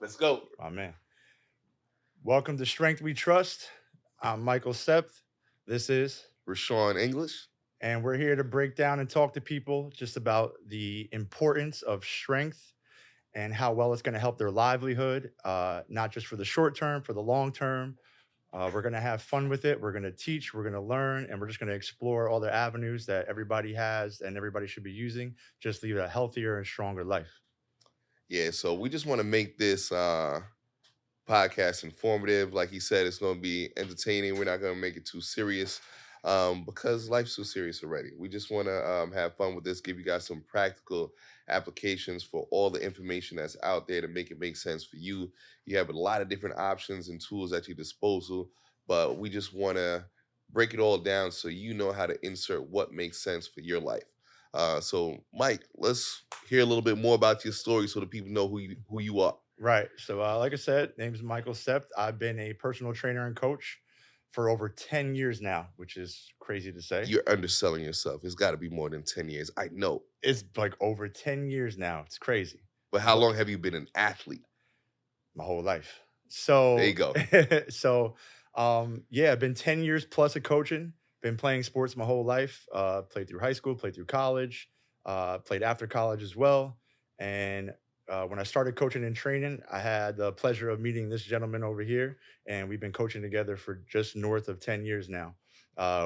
Let's go. My man. Welcome to Strength We Trust. I'm Michael Sept. This is, Rashawn English. and we're here to break down and talk to people just about the importance of strength and how well it's going to help their livelihood, not just for the short term, for the long term. We're going to have fun with it. We're going to teach, we're going to learn, and we're just going to explore all the avenues that everybody has and everybody should be using just to lead a healthier and stronger life. Yeah, so we just want to make this podcast informative. Like he said, it's going to be entertaining. We're not going to make it too serious because life's too serious already. We just want to have fun with this, give you guys some practical applications for all the information that's out there to make it make sense for you. You have a lot of different options and tools at your disposal, but we just want to break it all down so you know how to insert what makes sense for your life. So, Mike, let's hear a little bit more about your story so the people know who you are. Right. So, like I said, name's Michael Sept. I've been a personal trainer and coach for over 10 years now, which is crazy to say. You're underselling yourself. It's got to be more than 10 years. I know. It's like over 10 years now. It's crazy. But how long have you been an athlete? My whole life. There So, you go. yeah, I've been 10 years plus of coaching, been playing sports my whole life, played through high school, played through college, played after college as well. And when I started coaching and training, I had the pleasure of meeting this gentleman over here, and we've been coaching together for just north of 10 years now.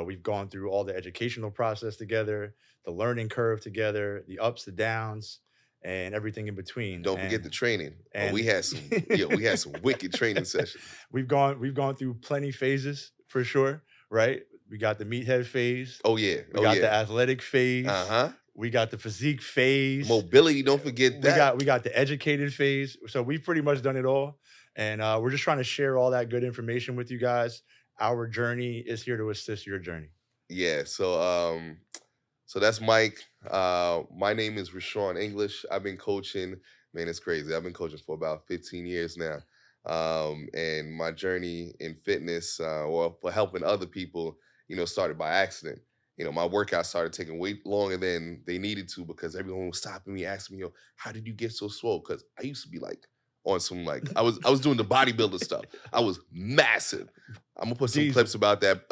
We've gone through all the educational process together, the learning curve together, the ups, the downs, and everything in between. Don't forget the training. And We had some, we had some wicked training sessions. we've gone through plenty phases for sure, right? We got the meathead phase, Oh yeah. we Oh got the yeah. athletic phase, Uh-huh. we got the physique phase, Mobility, don't forget we that. got the educated phase. So we've pretty much done it all, and we're just trying to share all that good information with you guys. Our journey is here to assist your journey. Yeah, so that's Mike. My name is Rashawn English. I've been coaching, man, it's crazy. I've been coaching for about 15 years now. And my journey in fitness, or for helping other people, started by accident. My workout started taking way longer than they needed to because everyone was stopping me, asking me, "Yo, how did you get so swole?" Because I used to be like on some like I was doing the bodybuilder stuff. I was massive. I'm gonna put some Diesel, clips about that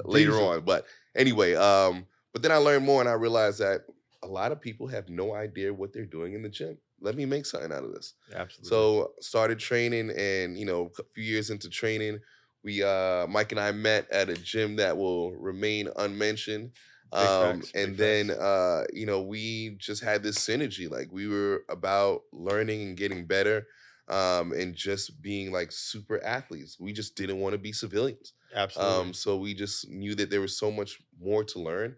later diesel. on. But anyway, but then I learned more and I realized that a lot of people have no idea what they're doing in the gym. Let me make something out of this. Absolutely. So started training, and a few years into training, we Mike and I met at a gym that will remain unmentioned. Big facts. Big And then facts. we just had this synergy. Like we were about learning and getting better, and just being like super athletes. We just didn't want to be civilians. Absolutely. So we just knew that there was so much more to learn.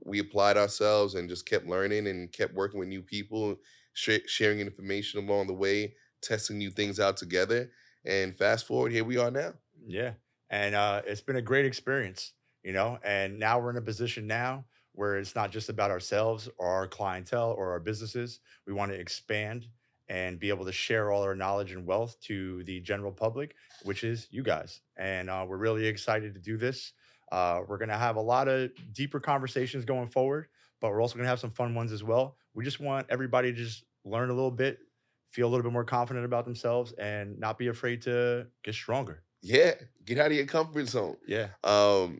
We applied ourselves and just kept learning and kept working with new people, sharing information along the way, testing new things out together. And fast forward, here we are now. Yeah. And it's been a great experience, and now we're in a position now where it's not just about ourselves or our clientele or our businesses. We want to expand and be able to share all our knowledge and wealth to the general public, which is you guys. And we're really excited to do this. We're going to have a lot of deeper conversations going forward, but we're also going to have some fun ones as well. We just want everybody to just learn a little bit, feel a little bit more confident about themselves, and not be afraid to get stronger. Yeah, get out of your comfort zone. Yeah.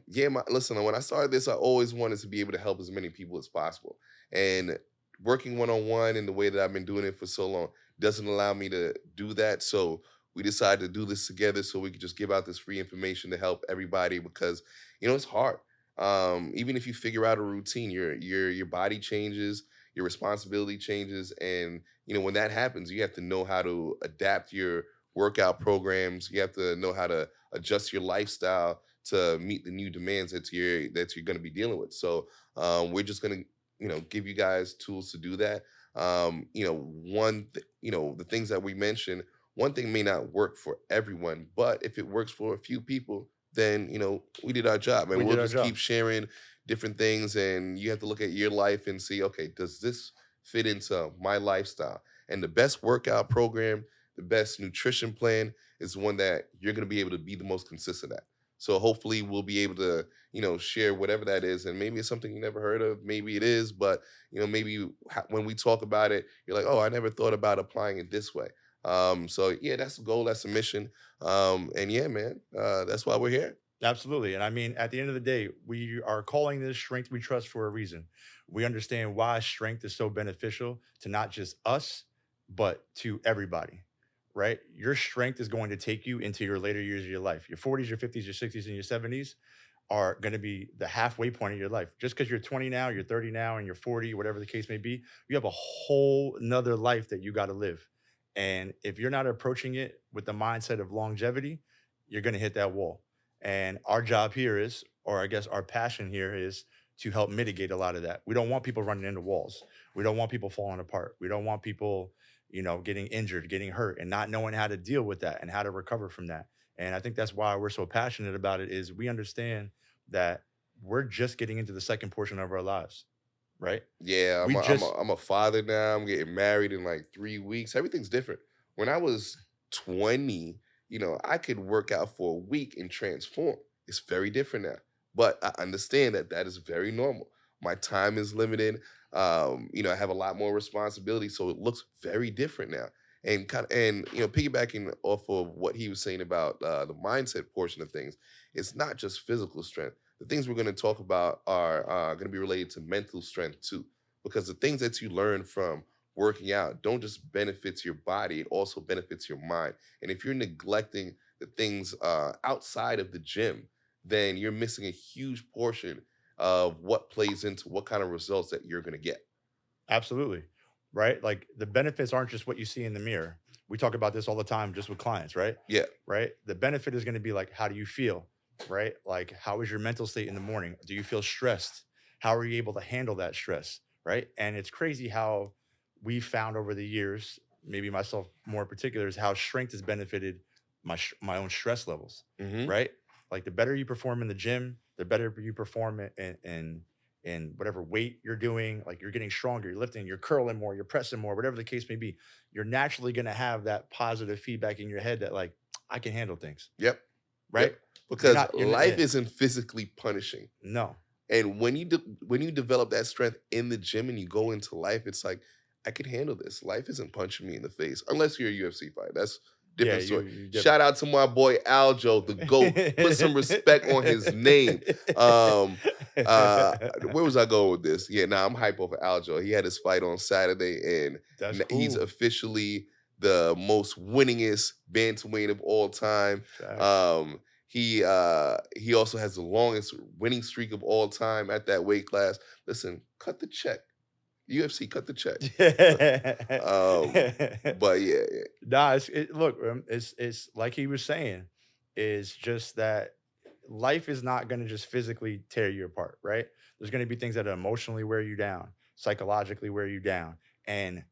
Yeah, listen, when I started this, I always wanted to be able to help as many people as possible. And working one on one in the way that I've been doing it for so long doesn't allow me to do that. So we decided to do this together so we could just give out this free information to help everybody because it's hard. Even if you figure out a routine, your body changes, your responsibility changes, and when that happens, you have to know how to adapt your workout programs. You have to know how to adjust your lifestyle to meet the new demands that you're going to be dealing with. So we're just going to give you guys tools to do that. The things that we mentioned, one thing may not work for everyone, but if it works for a few people, then we did our job, We and we'll did our just keep job. sharing different things. And you have to look at your life and see, okay, does this fit into my lifestyle? And the best workout program, the best nutrition plan is one that you're going to be able to be the most consistent at. So hopefully we'll be able to, share whatever that is. And maybe it's something you never heard of. Maybe it is, but maybe when we talk about it, you're like, oh, I never thought about applying it this way. So yeah, that's the goal, that's the mission. And yeah, man, that's why we're here. Absolutely. And I mean, at the end of the day, we are calling this strength we trust for a reason. We understand why strength is so beneficial to not just us, but to everybody, right? Your strength is going to take you into your later years of your life. Your 40s, your 50s, your 60s, and your 70s are going to be the halfway point of your life. Just because you're 20 now, you're 30 now, and you're 40, whatever the case may be, you have a whole nother life that you got to live. And if you're not approaching it with the mindset of longevity, you're going to hit that wall. And our job here is, or I guess our passion here is to help mitigate a lot of that. We don't want people running into walls. We don't want people falling apart. We don't want people, getting injured, getting hurt, and not knowing how to deal with that and how to recover from that. And I think that's why we're so passionate about it is we understand that we're just getting into the second portion of our lives, right? Yeah, We just I'm a father now. I'm getting married in like 3 weeks. Everything's different. When I was 20, I could work out for a week and transform. It's very different now. But I understand that that is very normal. My time is limited. I have a lot more responsibility, so it looks very different now. And piggybacking off of what he was saying about the mindset portion of things, it's not just physical strength. The things we're going to talk about are going to be related to mental strength too, because the things that you learn from working out don't just benefit your body, it also benefits your mind. And if you're neglecting the things outside of the gym, then you're missing a huge portion of what plays into what kind of results that you're going to get. absolutely, right? Like the benefits aren't just what you see in the mirror. We talk about this all the time just with clients, right? Yeah. Right? The benefit is going to be like, how do you feel? Right? Like, how is your mental state in the morning? Do you feel stressed? How are you able to handle that stress? Right? And it's crazy how we found over the years, maybe myself more in particular, is how strength has benefited my own stress levels. Hmm. Right? Like the better you perform in the gym, the better you perform in whatever weight you're doing. Like you're getting stronger, you're lifting, you're curling more, you're pressing more, whatever the case may be. You're naturally going to have that positive feedback in your head that like I can handle things. Yep. Right? Yep. Because You're not, life isn't physically punishing. no. And when you develop that strength in the gym and you go into life, it's like I can handle this. Life isn't punching me in the face unless you're a UFC fight. That's Yeah, different story. you Shout different. out to my boy Aljo, the GOAT. Put some respect on his name. Um, where was I going with this? Yeah, I'm hype over Aljo. He had his fight on Saturday, and That's he's cool. officially the most winningest bantamweight of all time. Facts. He also has the longest winning streak of all time at that weight class. Listen, cut the check. UFC, cut the check. But yeah, yeah. Nah, look, it's like he was saying, is just that life is not going to just physically tear you apart, right? There's going to be things that emotionally wear you down, psychologically wear you down, and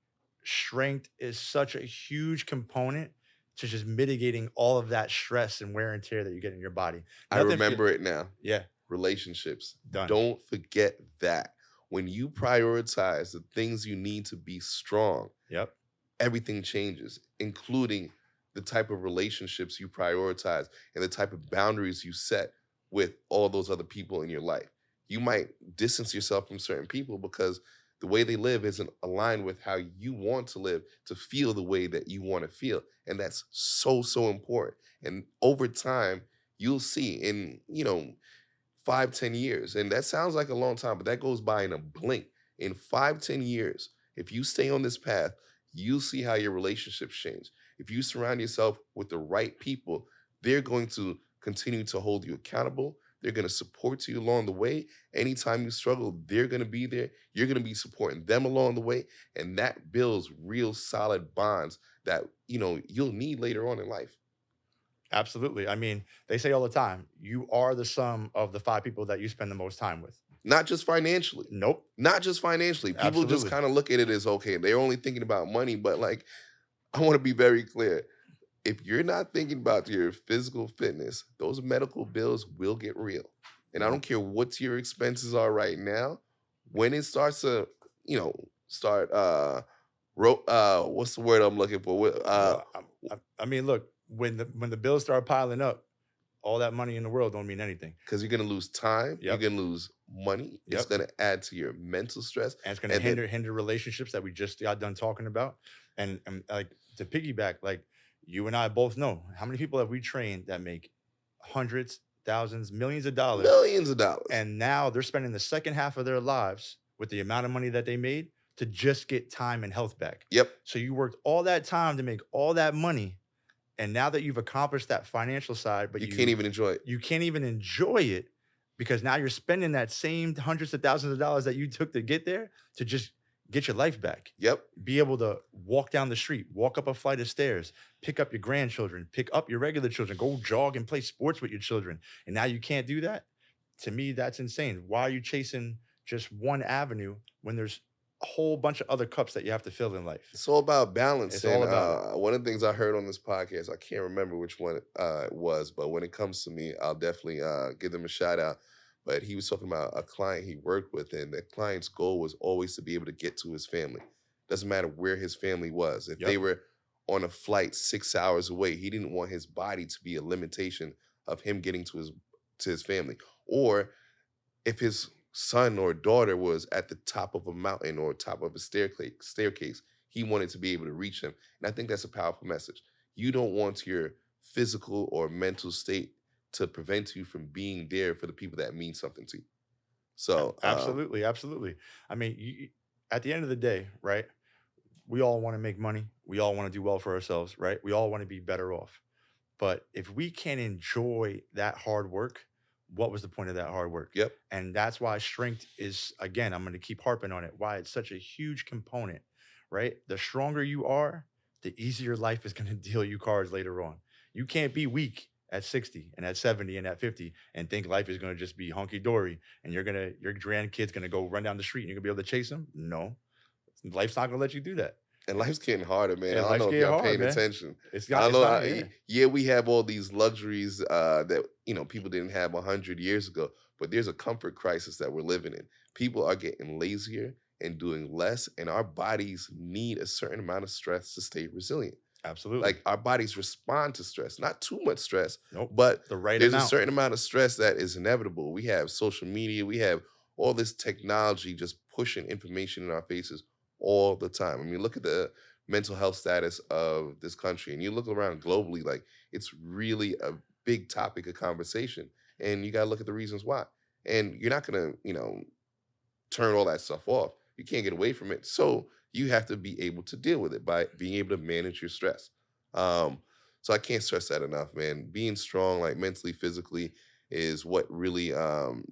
strength is such a huge component to just mitigating all of that stress and wear and tear that you get in your body. I Nothing feel, remember it now. yeah, Relationships. done. Don't forget that. When you prioritize the things you need to be strong, Yep. everything changes, including the type of relationships you prioritize and the type of boundaries you set with all those other people in your life. You might distance yourself from certain people because the way they live isn't aligned with how you want to live, to feel the way that you want to feel. And that's so, so important. And over time, you'll see in, 5, 10 years. And that sounds like a long time, but that goes by in a blink. In 5, 10 years, if you stay on this path, you'll see how your relationships change. If you surround yourself with the right people, they're going to continue to hold you accountable. They're going to support you along the way. Anytime you struggle, they're going to be there. You're going to be supporting them along the way. And that builds real solid bonds that, you'll need later on in life. Absolutely. I mean, they say all the time, you are the sum of the five people that you spend the most time with. Not just financially. Nope. Not just financially. People just Absolutely. kind of look at it as okay, they're only thinking about money, but like I want to be very clear. If you're not thinking about your physical fitness, those medical bills will get real. And I don't Yep. care what your expenses are right now, when it starts to, start what's the word I'm looking for? Well, I mean, look, when the bills start piling up, all that money in the world don't mean anything. Because you're gonna lose time, you're Yep. gonna lose money, it's Yep. gonna add to your mental stress. And it's going to And then hinder relationships that we just got done talking about. And like to piggyback, like you and I both know how many people have we trained that make hundreds, thousands, millions of dollars, Millions of dollars. and now they're spending the second half of their lives with the amount of money that they made to just get time and health back. Yep. So you worked all that time to make all that money, and now that you've accomplished that financial side, but You can't even enjoy it. you can't even enjoy it because now you're spending that same hundreds of thousands of dollars that you took to get there to just get your life back. Yep. Be able to walk down the street, walk up a flight of stairs, pick up your grandchildren, pick up your regular children, go jog and play sports with your children. And now you can't do that. To me, that's insane. Why are you chasing just one avenue when there's a whole bunch of other cups that you have to fill in life? It's all about balance. It's And all about it. one of the things I heard on this podcast, I can't remember which one it was, but when it comes to me, I'll definitely give them a shout out. But he was talking about a client he worked with, and the client's goal was always to be able to get to his family. Doesn't matter where his family was. If they Yep. were on a flight 6 hours away, he didn't want his body to be a limitation of him getting to his family. Or if his son or daughter was at the top of a mountain or top of a staircase, he wanted to be able to reach him. And I think that's a powerful message. You don't want your physical or mental state to prevent you from being there for the people that mean something to you. So, Absolutely, absolutely. I mean, at the end of the day, right? We all want to make money. We all want to do well for ourselves, right? We all want to be better off. But if we can't enjoy that hard work, what was the point of that hard work? yep, And that's why strength is, again, I'm going to keep harping on it, why it's such a huge component, right? The stronger you are, the easier life is going to deal you cards later on. You can't be weak at 60 and at 70 and at 50 and think life is going to just be hunky dory and your grandkid's going to go run down the street and you're going to be able to chase them. No, life's not going to let you do that. and life's getting harder, man. I And don't life's know if getting y'all hard, paying man. attention. It's I not, don't it's know. not, yeah. Yeah, we have all these luxuries that people didn't have 100 years ago, but there's a comfort crisis that we're living in. People are getting lazier and doing less, and our bodies need a certain amount of stress to stay resilient. Absolutely. Like our bodies respond to stress, not too much stress, Nope. but The right there's a amount. certain amount of stress that is inevitable. We have social media, we have all this technology just pushing information in our faces all the time. I mean, look at the mental health status of this country, and you look around globally, like it's really a big topic of conversation. And you got to look at the reasons why. And you're not going to, turn all that stuff off. You can't get away from it. So you have to be able to deal with it by being able to manage your stress. Um, so I can't stress that enough, man. Being strong, like mentally, physically, is what really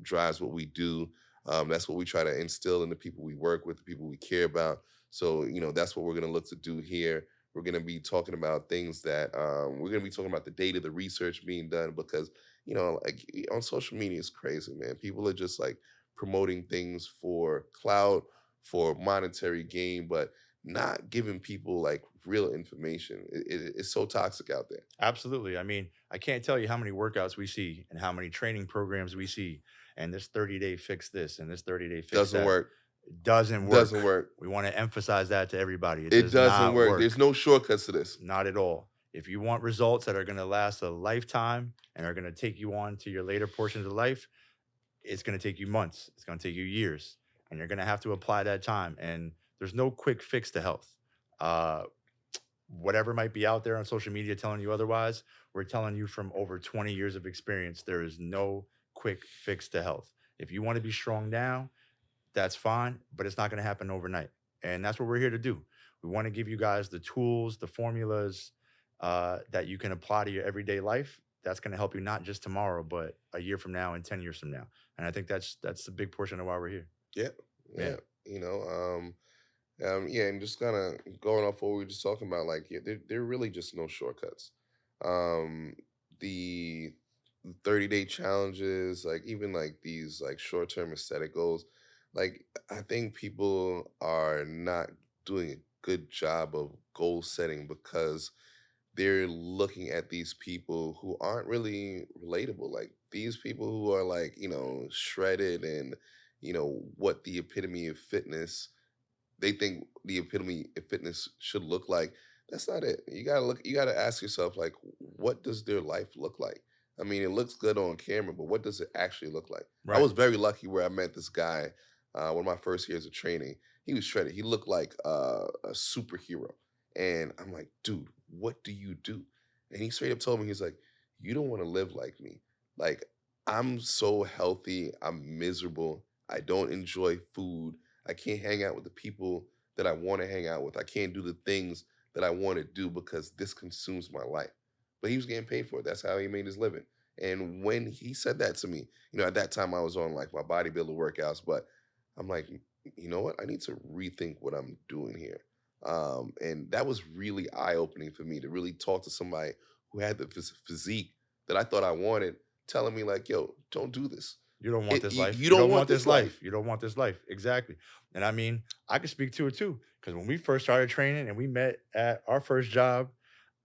drives what we do. That's what we try to instill in the people we work with, the people we care about. So, that's what we're going to look to do here. We're going to be talking about things that we're going to be talking about the data, the research being done, because, like on social media, it's crazy, man. People are just like promoting things for clout, for monetary gain, but not giving people like real information. It's so toxic out there. Absolutely. I mean, I can't tell you how many workouts we see and how many training programs we see. And this 30-day fix this and this 30-day fix Doesn't that. work. It doesn't work. Doesn't work. We want to emphasize that to everybody. It It does doesn't not work. There's no shortcuts to this. Not at all. If you want results that are going to last a lifetime and are going to take you on to your later portions of life, it's going to take you months. It's going to take you years. And you're going to have to apply that time. And there's no quick fix to health. Whatever might be out there on social media telling you otherwise, we're telling you from over 20 years of experience, there is no quick fix to health. If you want to be strong now, that's fine, but it's not going to happen overnight. And that's what we're here to do. We want to give you guys the tools, the formulas that you can apply to your everyday life. That's going to help you not just tomorrow, but a year from now and 10 years from now. And I think that's a big portion of why we're here. Yeah. Yeah. Yeah, and just kind of going off what we were just talking about, like, yeah, there are really just no shortcuts. The 30-day challenges, like even like these like short-term aesthetic goals, like I think people are not doing a good job of goal setting because they're looking at these people who aren't really relatable. Like these people who are like, shredded and, what the epitome of fitness, they think the epitome of fitness should look like. That's not it. You gotta ask yourself, like, what does their life look like? I mean, it looks good on camera, but what does it actually look like? I Right. was very lucky where I met this guy, one of my first years of training. He was shredded. He looked like a superhero. And I'm like, dude, what do you do? And he straight up told me, he's like, you don't want to live like me. Like, I'm so healthy. I'm miserable. I don't enjoy food. I can't hang out with the people that I want to hang out with. I can't do the things that I want to do because this consumes my life. But he was getting paid for it. That's how he made his living. And when he said that to me, at that time I was on like my bodybuilder workouts, but I'm like, you know what? I need to rethink what I'm doing here. And that was really eye opening for me to really talk to somebody who had the physique that I thought I wanted, telling me like, "Yo, don't do this. You don't want this life. You You don't don't want want this this life." life. You don't want this life. Exactly. And I mean, I can speak to it too. Because when we first started training and we met at our first job,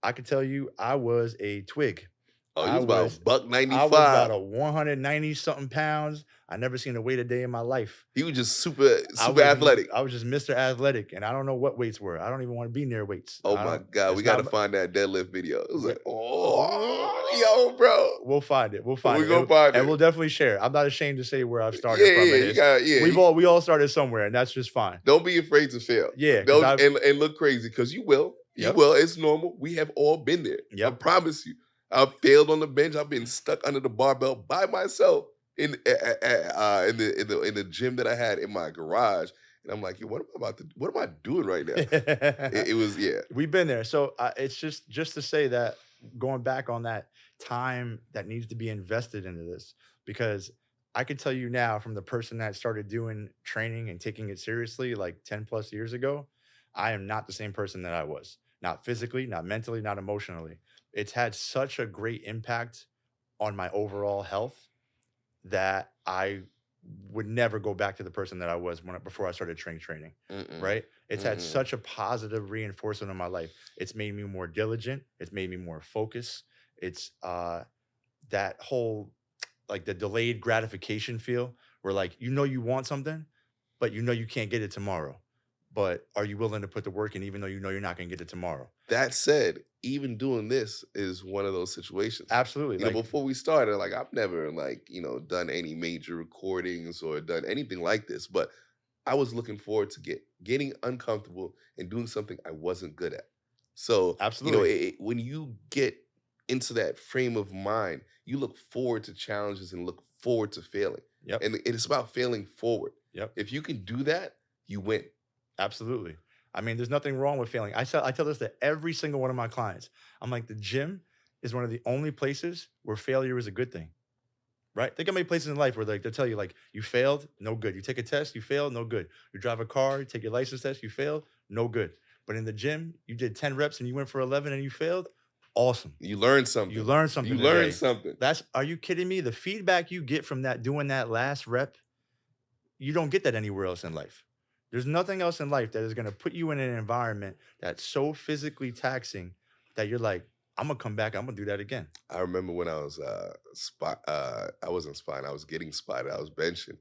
I can tell you I was a twig. Oh, he I was about was buck ninety I was five. about a 190 something pounds. I never seen a weight a day in my life. He was just super I super was athletic. I was just Mr. Athletic, and I don't know what weights were. I don't even want to be near weights. Oh I my don't. god, we It's got to not. find that deadlift video. It was Yeah. like, oh, yo, bro, We'll find it. We'll find we it. gonna And, find and it. we'll definitely share. I'm not ashamed to say where I've started Yeah, from, yeah, and you it's got, yeah. we all started somewhere, and that's just fine. Don't be afraid to fail. Yeah, because Don't I've and look crazy because you will. You yep, will. It's normal. We have all been there. I yep. promise you. I've failed on the bench. I've been stuck under the barbell by myself in the gym that I had in my garage, and I'm like, yo, what am I about to? What am I doing right now? It was yeah. We've been there. So it's just to say that going back on that time that needs to be invested into this, because I can tell you now from the person that started doing training and taking it seriously like 10 plus years ago, I am not the same person that I was. Not physically, not mentally, not emotionally. It's had such a great impact on my overall health that I would never go back to the person that I was before I started training, Mm-mm, right? It's had mm-mm. such a positive reinforcement in my life. It's made me more diligent. It's made me more focused. It's that whole like the delayed gratification feel where like you want something, but you can't get it tomorrow. But are you willing to put the work in even though you're not gonna get it tomorrow? That said, even doing this is one of those situations. Absolutely. Like Before we started, like I've never like, done any major recordings or done anything like this, but I was looking forward to getting uncomfortable and doing something I wasn't good at. So, absolutely. when you get into that frame of mind, you look forward to challenges and look forward to failing. Yep. And it's about failing forward. Yep. If you can do that, you win. Absolutely. I mean, there's nothing wrong with failing. I tell this to every single one of my clients. I'm like, the gym is one of the only places where failure is a good thing, right? Think how many places in life where like they'll tell you like you failed, no good. You take a test, you failed, no good. You drive a car, you take your license test, you failed, no good. But in the gym, you did 10 reps and you went for 11 and you failed, awesome. You learned something. You learned something. You learned today. something. Are you kidding me? The feedback you get from that doing that last rep, you don't get that anywhere else in life. There's nothing else in life that is going to put you in an environment that's so physically taxing that you're like, I'm gonna come back. I'm gonna do that again. I remember when I was I wasn't spotting, I was getting spotted. I was benching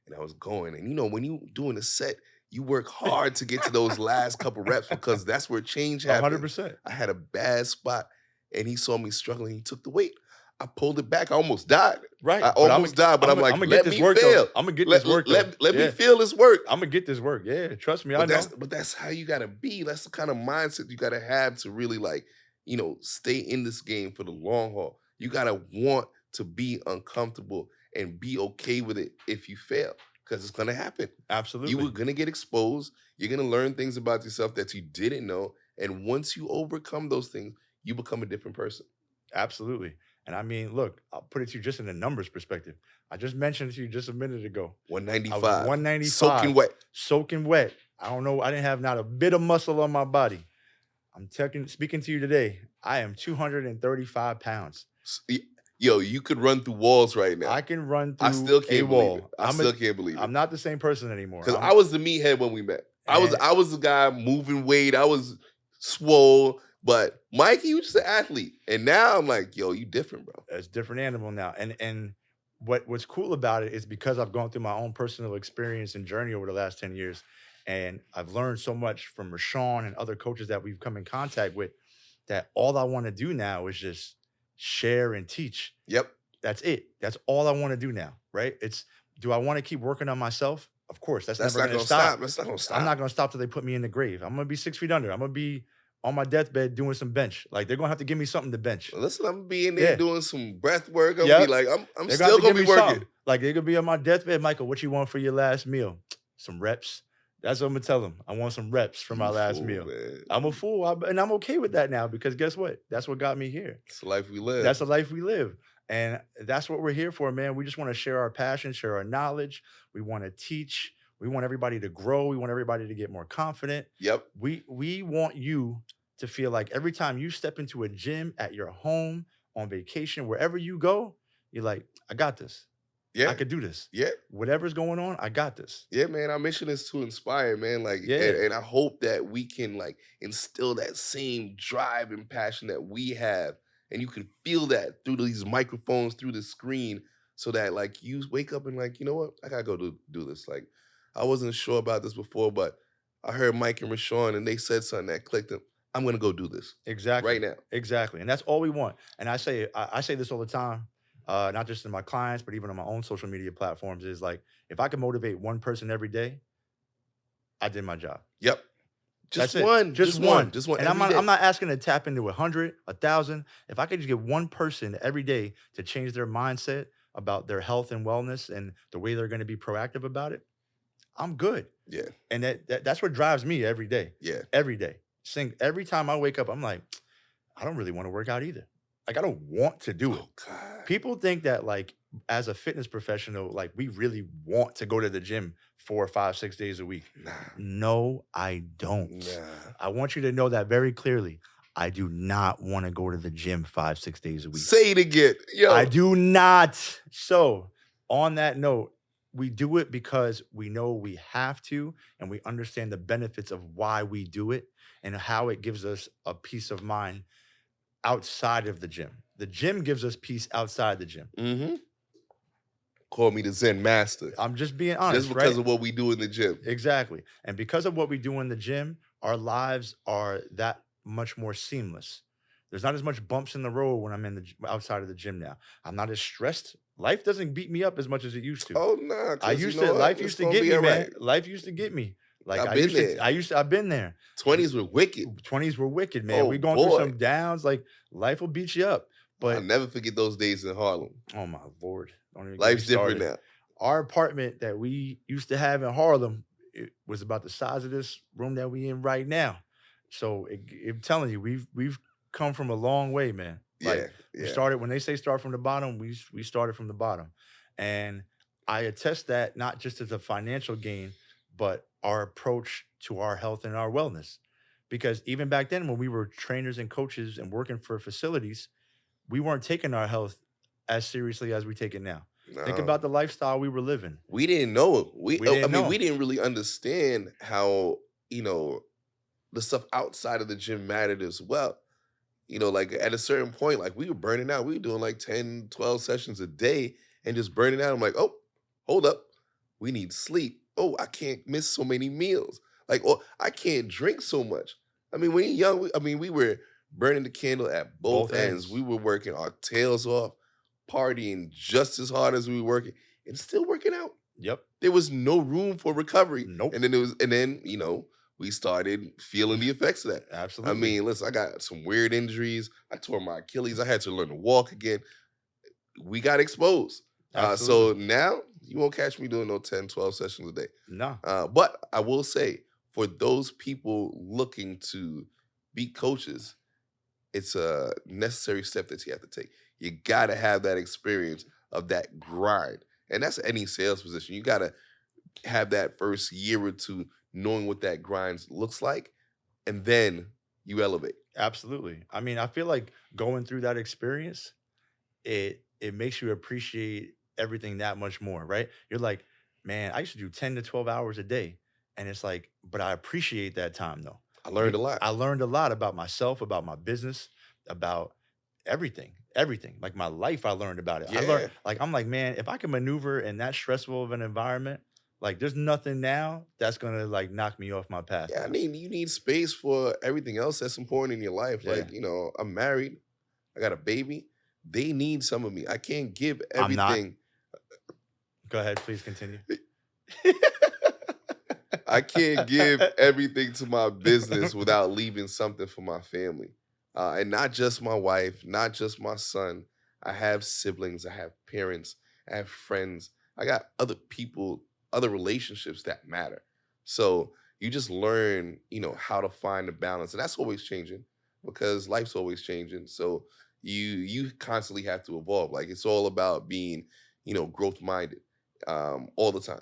and I was going. And when you doing a set, you work hard to get to those last couple reps because that's where change happens. 100%. I had a bad spot and he saw me struggling. He took the weight. I pulled it back. I almost died. Right. I almost died, but I'm like, I'ma let get this me work. fail. I'm gonna get Let, this work. let, let me Yeah. feel this work. I'm gonna get this work. Yeah, trust me. I But know. that's how you gotta be. That's the kind of mindset you gotta have to really stay in this game for the long haul. You gotta want to be uncomfortable and be okay with it if you fail. Because it's gonna happen. Absolutely. You were gonna get exposed. You're gonna learn things about yourself that you didn't know. And once you overcome those things, you become a different person. Absolutely. And I mean, look, I'll put it to you just in a numbers perspective. I just mentioned to you just a minute ago. I was 195. 195. Soaking wet. Soaking wet. I don't know. I didn't have not a bit of muscle on my body. I'm speaking to you today. I am 235 pounds. Yo, you could run through walls right now. I can run through I still a can't believe it. wall. I still can't believe it. I'm not the same person anymore. Because I was the meathead when we met. I was the guy moving weight. I was swole. But Mike, he was just an athlete. And now I'm like, yo, you different, bro. It's a different animal now. And what's cool about it is because I've gone through my own personal experience and journey over the last 10 years. And I've learned so much from Rashawn and other coaches that we've come in contact with that all I want to do now is just share and teach. Yep. That's it. That's all I want to do now, right? Do I want to keep working on myself? Of course. That's never not going to gonna stop. That's not gonna stop. I'm not going to stop till they put me in the grave. I'm going to be 6 feet under. I'm going to be on my deathbed doing some bench. Like they're gonna have to give me something to bench. Listen, I'm gonna be in there Yeah. doing some breath work. I'm gonna be Yep. like, I'm They're gonna have still to gonna give be me working. something. Like they're gonna be on my deathbed, Michael. What you want for your last meal? Some reps. That's what I'm gonna tell them. I want some reps for my You last fool, meal. man. I'm a fool, and I'm okay with that now because guess what? That's what got me here. It's the life we live. That's the life we live. And that's what we're here for, man. We just want to share our passion, share our knowledge. We want to teach. We want everybody to grow. We want everybody to get more confident. Yep. We want you to feel like every time you step into a gym, at your home, on vacation, wherever you go, you're like, I got this. Yeah. I could do this. Yeah. Whatever's going on, I got this. Yeah, man. Our mission is to inspire, man. Like, Yeah. and I hope that we can like instill that same drive and passion that we have, and you can feel that through these microphones, through the screen, so that like you wake up and like, you know what, I gotta go do this. Like, I wasn't sure about this before, but I heard Mike and Rashawn, and they said something that clicked. And I'm gonna go do this Exactly. right now. Exactly. And that's all we want. And I say this all the time, not just to my clients, but even on my own social media platforms, is like, if I can motivate one person every day, I did my job. Yep. Just That's it. one. Just one. Just one. And every day. I'm not asking to tap into 100, 1,000. If I could just get one person every day to change their mindset about their health and wellness and the way they're going to be proactive about it, I'm good. Yeah. And that's what drives me every day. Yeah. Every day. Every time I wake up, I'm like, I don't really want to work out either. Like, I don't want to do it. Oh God. People think that, like, as a fitness professional, like, we really want to go to the gym 4, 5, 6 days a week. Nah. No, I don't. Nah. I want you to know that very clearly. I do not want to go to the gym 5, 6 days a week. Say it again. Yo. I do not. So, on that note, we do it because we know we have to, and we understand the benefits of why we do it and how it gives us a peace of mind outside of the gym. The gym gives us peace outside the gym. Mm-hmm. Call me the Zen master. I'm just being honest, Just because right? of what we do in the gym. Exactly. And because of what we do in the gym, our lives are that much more seamless. There's not as much bumps in the road when I'm outside of the gym now. I'm not as stressed. Life doesn't beat me up as much as it used to. Oh nah. I used to. Life used to get me, man. Life used to get me. Like I've been there. I've been there. 20s were wicked. 20s were wicked, man. Oh, We going boy. through some downs. Like, life will beat you up. I'll But never forget those days in Harlem. oh my Lord, don't even get me Life's different started. now. Our apartment that we used to have in Harlem, it was about the size of this room that we in right now. So I'm telling you, we've come from a long way, man. Like, Yeah. we Yeah. started, when they say start from the bottom, we started from the bottom. And I attest that not just as a financial gain, but our approach to our health and our wellness. Because even back then, when we were trainers and coaches and working for facilities, we weren't taking our health as seriously as we take it now. Think No. about the lifestyle we were living. We didn't know it. We didn't know. We didn't really understand how, the stuff outside of the gym mattered as well. Like at a certain point, like we were burning out. We were doing like 10, 12 sessions a day and just burning out. I'm like, oh, hold up. We need sleep. Oh, I can't miss so many meals. Like, oh, I can't drink so much. I mean, when you're young, we were burning the candle at both Both ends. ends. We were working our tails off, partying just as hard as we were working, and still working out. Yep. There was no room for recovery. Nope. And then we started feeling the effects of that. Absolutely. I mean, listen, I got some weird injuries. I tore my Achilles. I had to learn to walk again. We got exposed. So Absolutely. now you won't catch me doing no 10, 12 sessions a day. No. But I will say, for those people looking to be coaches, it's a necessary step that you have to take. You got to have that experience of that grind. And that's any sales position. You got to have that first year or two knowing what that grind looks like, and then you elevate. Absolutely. I mean, I feel like going through that experience, it makes you appreciate everything that much more, right? You're like, man, I used to do 10 to 12 hours a day. And it's like, but I appreciate that time though. I learned a lot. I learned a lot about myself, about my business, about everything. Like my life, I learned about it. I Yeah. learned, like, I'm like, man, if I can maneuver in that stressful of an environment, like there's nothing now that's gonna like knock me off my path. Yeah, I now. mean, you need space for everything else that's important in your life. Yeah. Like, I'm married, I got a baby. They need some of me. I can't give I'm not. everything. Go ahead, please continue. I can't give everything to my business without leaving something for my family. And not just my wife, not just my son. I have siblings, I have parents, I have friends. I got other people, other relationships that matter. So you just learn, how to find the balance. And that's always changing because life's always changing. So you constantly have to evolve. Like it's all about being, growth minded all the time.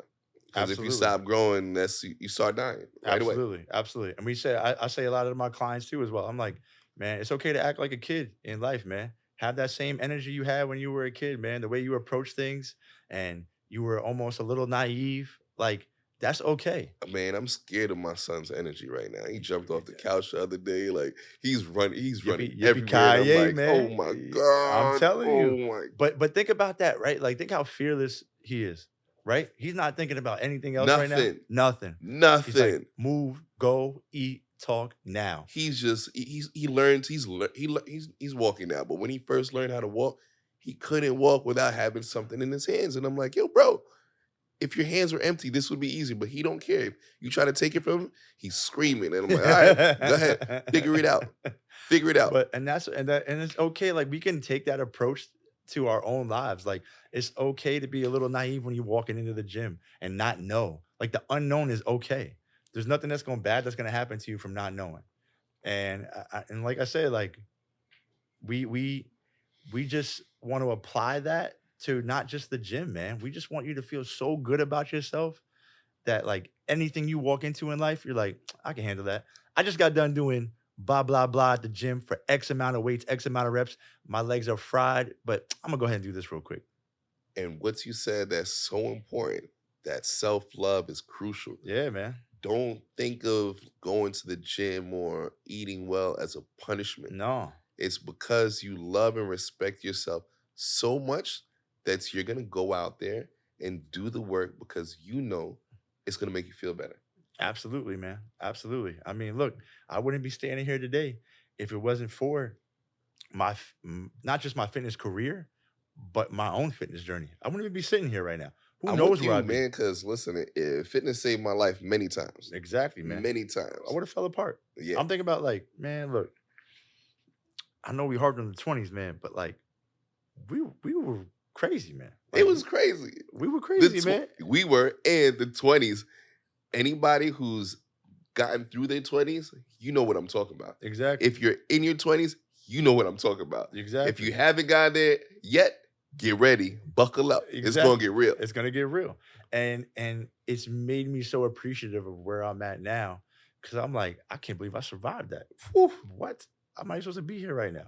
Because if you Absolutely. stop growing, you start dying right away. Absolutely, absolutely. And I say a lot to my clients too as well. I'm like, man, it's okay to act like a kid in life, man. Have that same energy you had when you were a kid, man. The way you approach things and you were almost a little naive, like that's okay. Man, I'm scared of my son's energy right now. He jumped off the Yeah. couch the other day, like he's running Yippee yippee everywhere, and I'm ki like, oh man. my I'm god, telling oh you. my, But think about that, right? Like think how fearless he is, right? He's not thinking about anything else right now. nothing, Nothing. He's like, nothing. move, go, eat, talk now. He's just he learns he's walking now, but when he first learned how to walk, he couldn't walk without having something in his hands, and I'm like, yo, bro, if your hands were empty, this would be easy, but he don't care. If you try to take it from him, he's screaming, and I'm like, all right, go ahead, figure it out, figure it out. But and it's okay. Like we can take that approach to our own lives. Like it's okay to be a little naive when you're walking into the gym and not know. Like the unknown is okay. There's nothing that's gonna happen to you from not knowing. And and like I said, like we we we just want to apply that to not just the gym, man. We just want you to feel so good about yourself that like anything you walk into in life, you're like, I can handle that. I just got done doing blah blah blah at the gym for X amount of weights, X amount of reps. My legs are fried, but I'm gonna go ahead and do this real quick. And what you said that's so important, that self-love is crucial. Yeah, man. Don't think of going to the gym or eating well as a punishment. No, It's because you love and respect yourself so much that you're gonna go out there and do the work because you know it's gonna make you feel better. absolutely, man. Absolutely. I mean, look, I wouldn't be standing here today if it wasn't for not just my fitness career, but my own fitness journey. I wouldn't even be sitting here right now. Who I'm with knows where you, I'd be? man, because listen, fitness saved my life many times. Exactly, man. Many I times. would have fell apart. Yeah. I'm thinking about like, man, look, I know we harped on the 20s, man, but like we were crazy, man. It Like was crazy. we were The crazy, man. we were in the 20s. Anybody who's gotten through their 20s, you know what I'm talking about. Exactly. If you're in your 20s, you know what I'm talking about. If Exactly. you haven't gotten there yet, get ready, buckle up. It's gonna Exactly. get real. It's gonna get real. And it's made me so appreciative of where I'm at now. Cause I'm like, I can't believe I survived that. Whew, what? Am I supposed to be here right now?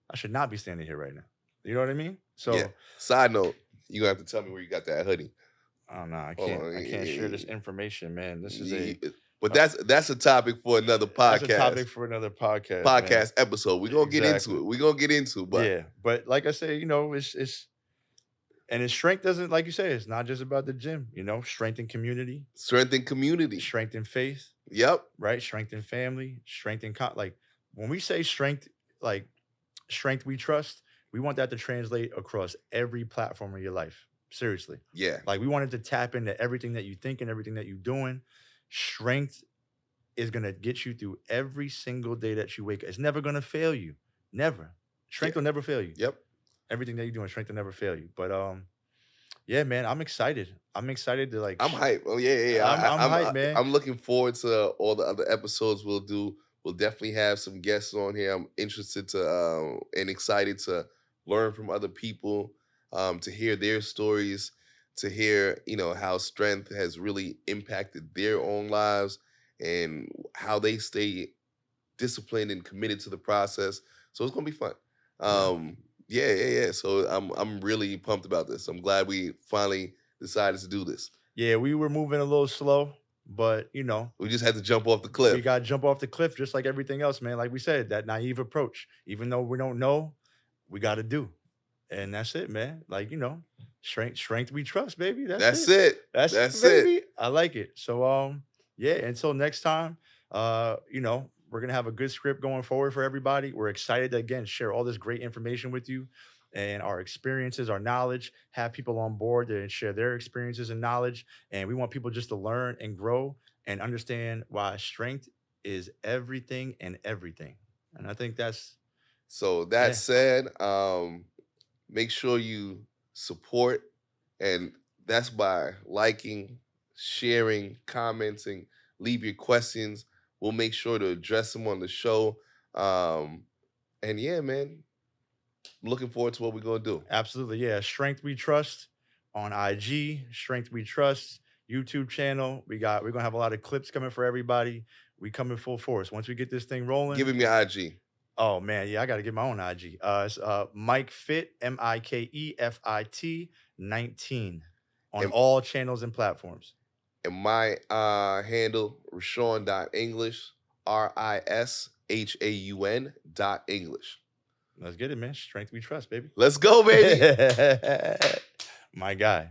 I should not be standing here right now. You know what I mean? Yeah. So Side note, you gonna have to tell me where you got that hoodie. I don't know. Hold on. I can't share this information, man. This is a But that's a topic for another that's a podcast. topic for another podcast. Man. Podcast episode. We're gonna get Exactly. into it. We're gonna get into it. But Yeah, but like I said, it's and its strength doesn't like you say, it's not just about the gym, strength in community, strengthen community. strength in faith, Yep. right? Strength in family, strength in like when we say strength, like strength we trust, we want that to translate across every platform of your life. Seriously. Yeah. Like we wanted to tap into everything that you think and everything that you're doing. Strength is gonna get you through every single day that you wake up. It's never gonna fail you. Never. Strength Yeah. will never fail you. Yep. Everything that you're doing, strength will never fail you. But yeah, man, I'm excited. I'm excited to like I'm hyped. Oh yeah. I'm hyped, man. I'm looking forward to all the other episodes we'll do. We'll definitely have some guests on here. I'm interested to and excited to learn from other people, to hear their stories, to hear how strength has really impacted their own lives and how they stay disciplined and committed to the process. So it's gonna be fun. Yeah. Yeah. So I'm really pumped about this. I'm glad we finally decided to do this. Yeah, we were moving a little slow, but We just had to jump off the we cliff. got to jump off the cliff just like everything else, man. Like we said, that naive approach. Even though we don't know, we got to do. And that's it, man. Like, strength we trust, baby. That's it. That's That's it, it. baby. I like it. So yeah, until next time, we're gonna have a good script going forward for everybody. We're excited to again share all this great information with you and our experiences, our knowledge, have people on board to share their experiences and knowledge. And we want people just to learn and grow and understand why strength is everything and everything. And I think that's So that yeah, said, make sure you support, and that's by liking, sharing, commenting, leave your questions. We'll make sure to address them on the show. Um, and yeah, man, looking forward to what we're gonna do. absolutely. Yeah. Strength We Trust on IG, Strength We Trust YouTube channel. We're gonna have a lot of clips coming for everybody. We coming full force. Once we get this thing Give rolling, him your IG. oh man, yeah, I gotta get my own IG. It's Mike Fit, MIKEFIT 19 on And, all channels and platforms. and my handle, Rashawn.English, RISHAUN.English. Let's get it, man. Strength We Trust, baby. Let's go, baby. My guy.